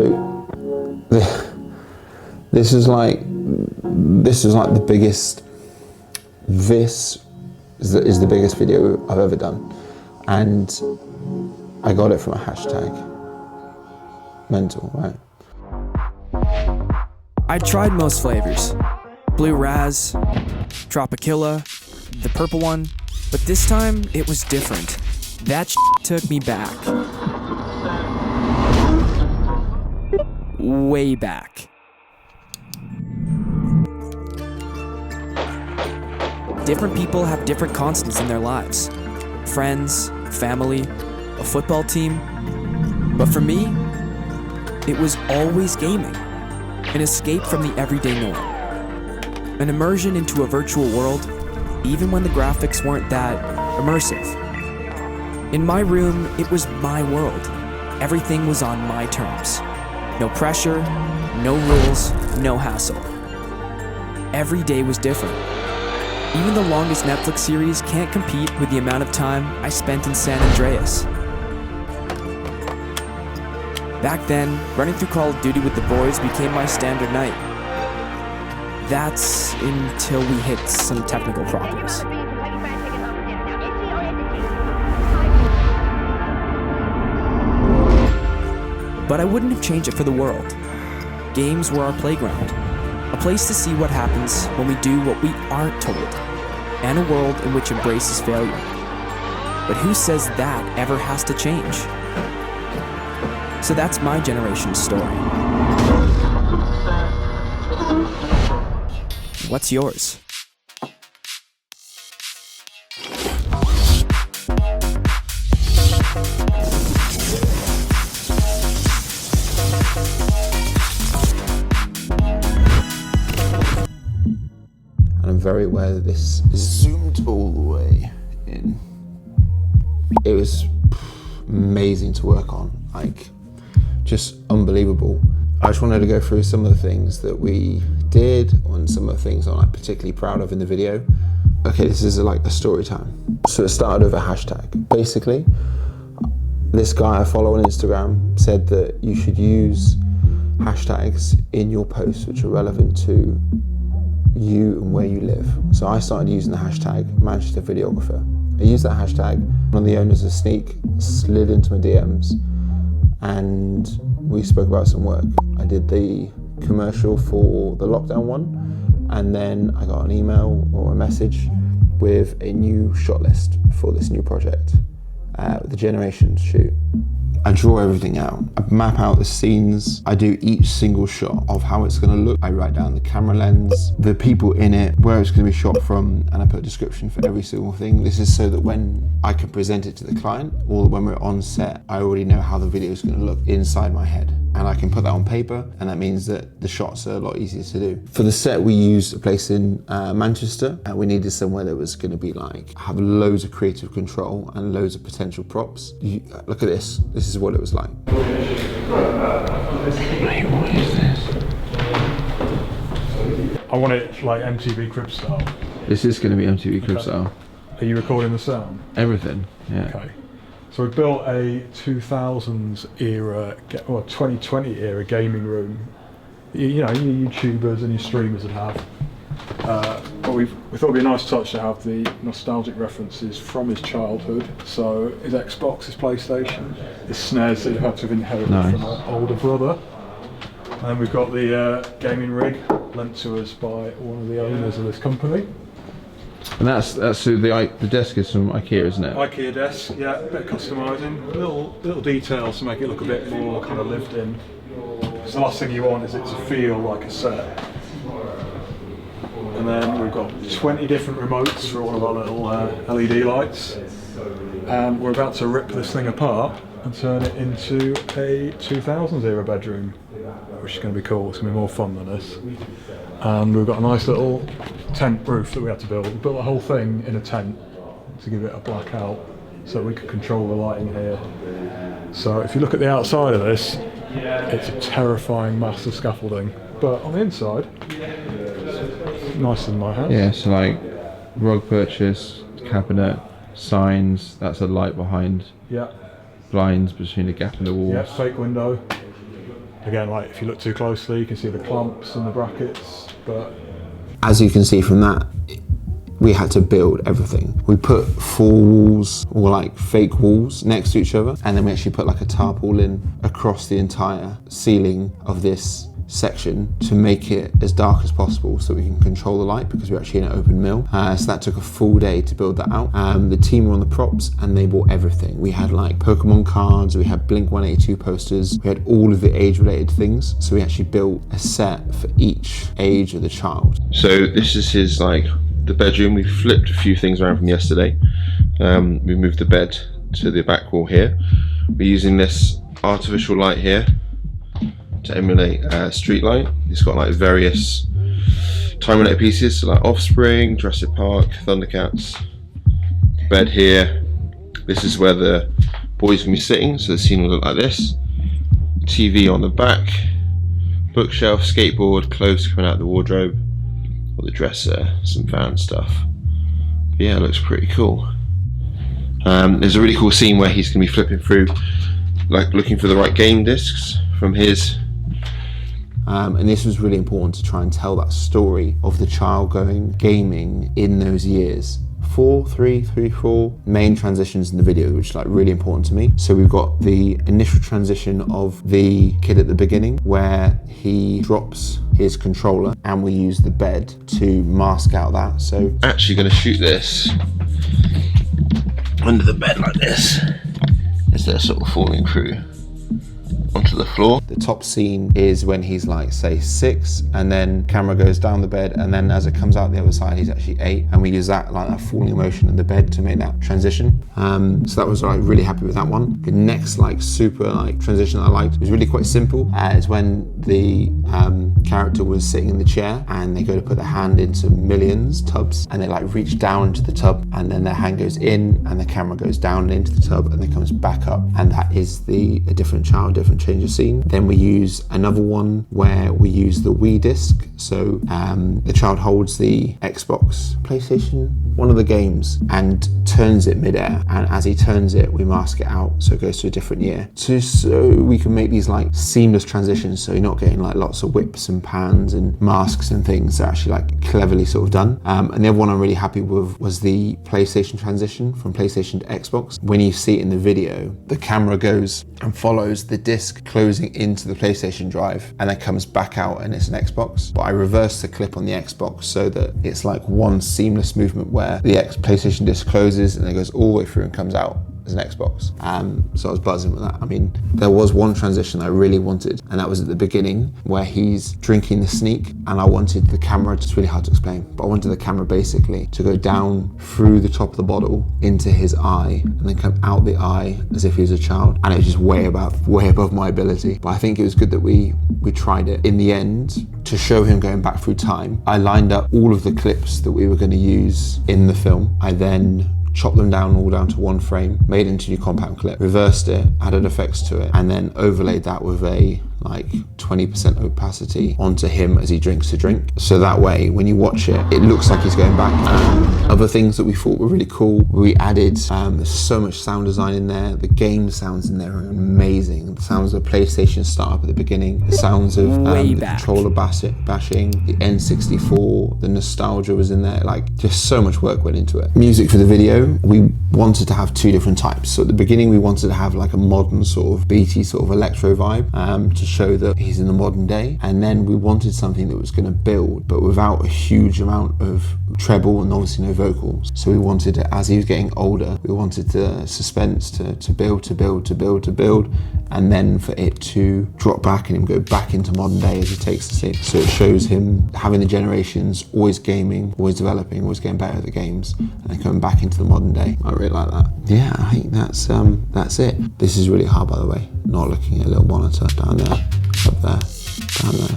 So this is like the biggest. This is the biggest video I've ever done, and I got it from a hashtag. Mental, right? I tried most flavors. Blue Raz, Tropicilla, the purple one, but this time it was different. That took me back. Way back. Different people have different constants in their lives. Friends, family, a football team. But for me, it was always gaming. An escape from the everyday norm. An immersion into a virtual world, even when the graphics weren't that immersive. In my room, it was my world. Everything was on my terms. No pressure, no rules, no hassle. Every day was different. Even the longest Netflix series can't compete with the amount of time I spent in San Andreas. Back then, running through Call of Duty with the boys became my standard night. That's until we hit some technical problems. But I wouldn't have changed it for the world. Games were our playground. A place to see what happens when we do what we aren't told, and a world in which embraces failure. But who says that ever has to change? So that's my generation's story. What's yours? I'm very aware that this is zoomed all the way in. It was amazing to work on, like just unbelievable. I just wanted to go through some of the things that we did and some of the things I'm like particularly proud of in the video. Okay, this is like a story time. So it started with a hashtag. Basically, this guy I follow on Instagram said that you should use hashtags in your posts which are relevant to you and where you live. So I started using the hashtag Manchester Videographer. I used that hashtag. One of the owners of Sneak slid into my DMs and we spoke about some work. I did the commercial for the lockdown one, and then I got an email or a message with a new shot list for this new project, the Generations shoot. I draw everything out. I map out the scenes. I do each single shot of how it's gonna look. I write down the camera lens, the people in it, where it's gonna be shot from, and I put a description for every single thing. This is so that when I can present it to the client, or when we're on set, I already know how the video is gonna look inside my head. And I can put that on paper, and that means that the shots are a lot easier to do. For the set, we used a place in Manchester, and we needed somewhere that was gonna be like, have loads of creative control and loads of potential props. Look at this. This is what it was like. Mate, what is this? I want it like MTV Crib style. This is gonna be MTV Crib style. Are you recording the sound? Everything, yeah. Okay. So we built a 2000s era, or 2020 era gaming room. You know, your YouTubers and your streamers would have. But we thought it'd be a nice touch to have the nostalgic references from his childhood. So his Xbox, his PlayStation, his SNES that he had to have inherited from an older brother. And we've got the gaming rig lent to us by one of the owners of this company. And that's so the desk is from IKEA, isn't it? IKEA desk, yeah, a bit of customising, little details to make it look a bit more kind of lived in. So the last thing you want is it to feel like a set. And then we've got 20 different remotes for all of our little LED lights. And we're about to rip this thing apart and turn it into a 2000s era bedroom, which is going to be cool. It's going to be more fun than this. And we've got a nice little tent roof that we had to build. We built the whole thing in a tent to give it a blackout so we could control the lighting here. So if you look at the outside of this, it's a terrifying massive scaffolding. But on the inside, it's nicer than my house. Yeah, so like rug purchase, cabinet, signs, that's a light behind. Yeah. Blinds between a gap in the wall. Yeah, fake window. Again, like if you look too closely, you can see the clamps and the brackets, but as you can see from that, we had to build everything. We put 4 walls, or like fake walls, next to each other, and then we actually put like a tarpaulin across the entire ceiling of this section to make it as dark as possible so we can control the light, because we're actually in an open mill. So that took a full day to build that out. The team were on the props and they bought everything. We had like Pokemon cards, we had Blink 182 posters, we had all of the age-related things. So we actually built a set for each age of the child. So this is his like the bedroom. We flipped a few things around from yesterday. We moved the bed to the back wall here. We're using this artificial light here to emulate a street light. It's got like various time-related pieces, so like Offspring, Jurassic Park, Thundercats. Bed here. This is where the boys can be sitting, so the scene will look like this. TV on the back, bookshelf, skateboard, clothes coming out of the wardrobe, or the dresser, some fan stuff. But yeah, it looks pretty cool. There's a really cool scene where he's going to be flipping through, like looking for the right game discs from his. And this was really important to try and tell that story of the child going gaming in those years. 4, 3, 3, 4 main transitions in the video, which is like really important to me. So we've got the initial transition of the kid at the beginning where he drops his controller, and we use the bed to mask out that. So actually going to shoot this under the bed like this as they're sort of falling through onto the floor. The top scene is when he's like say 6, and then camera goes down the bed, and then as it comes out the other side he's actually 8, and we use that like that falling motion in the bed to make that transition. So that was like really happy with that one. The next like super like transition that I liked was really quite simple. Is when the character was sitting in the chair and they go to put their hand into millions tubs, and they like reach down into the tub, and then their hand goes in and the camera goes down into the tub and then comes back up, and that is a different child, different change of scene. Then we use another one where we use the Wii disc. So the child holds the Xbox, PlayStation, one of the games, and turns it midair, and as he turns it we mask it out so it goes to a different year, so we can make these like seamless transitions, so you're not getting like lots of whips and pans and masks and things. They're actually like cleverly sort of done. And the other one I'm really happy with was the PlayStation transition from PlayStation to Xbox. When you see it in the video, the camera goes and follows the disc closing into the PlayStation drive and then comes back out and it's an Xbox. But I reversed the clip on the Xbox so that it's like one seamless movement where the PlayStation disc closes and it goes all the way through and comes out as an Xbox. So I was buzzing with that. I mean, there was one transition I really wanted, and that was at the beginning where he's drinking the sneak, and I wanted the camera, it's really hard to explain, but I wanted the camera basically to go down through the top of the bottle into his eye and then come out the eye as if he was a child, and it was just way above my ability. But I think it was good that we tried it. In the end, to show him going back through time, I lined up all of the clips that we were going to use in the film. I then chopped them down all down to one frame, made it into a compound clip, reversed it, added effects to it, and then overlaid that with a like 20% opacity onto him as he drinks the drink. So that way, when you watch it, it looks like he's going back. Other things that we thought were really cool, we added so much sound design in there. The game sounds in there are amazing. The sounds of the PlayStation startup at the beginning, the sounds of the controller bashing, the N64, the nostalgia was in there. Like, just so much work went into it. Music for the video, we wanted to have 2 different types. So at the beginning, we wanted to have like a modern sort of beaty sort of electro vibe to show that he's in the modern day, and then we wanted something that was going to build but without a huge amount of treble and obviously no vocals. So we wanted it, as he was getting older, we wanted the suspense to build, and then for it to drop back and him go back into modern day as he takes the seat. So it shows him having the generations, always gaming, always developing, always getting better at the games, and then coming back into the modern day. I really like that. Yeah, I think that's it. This is really hard, by the way, not looking at a little monitor down there, up there, down there.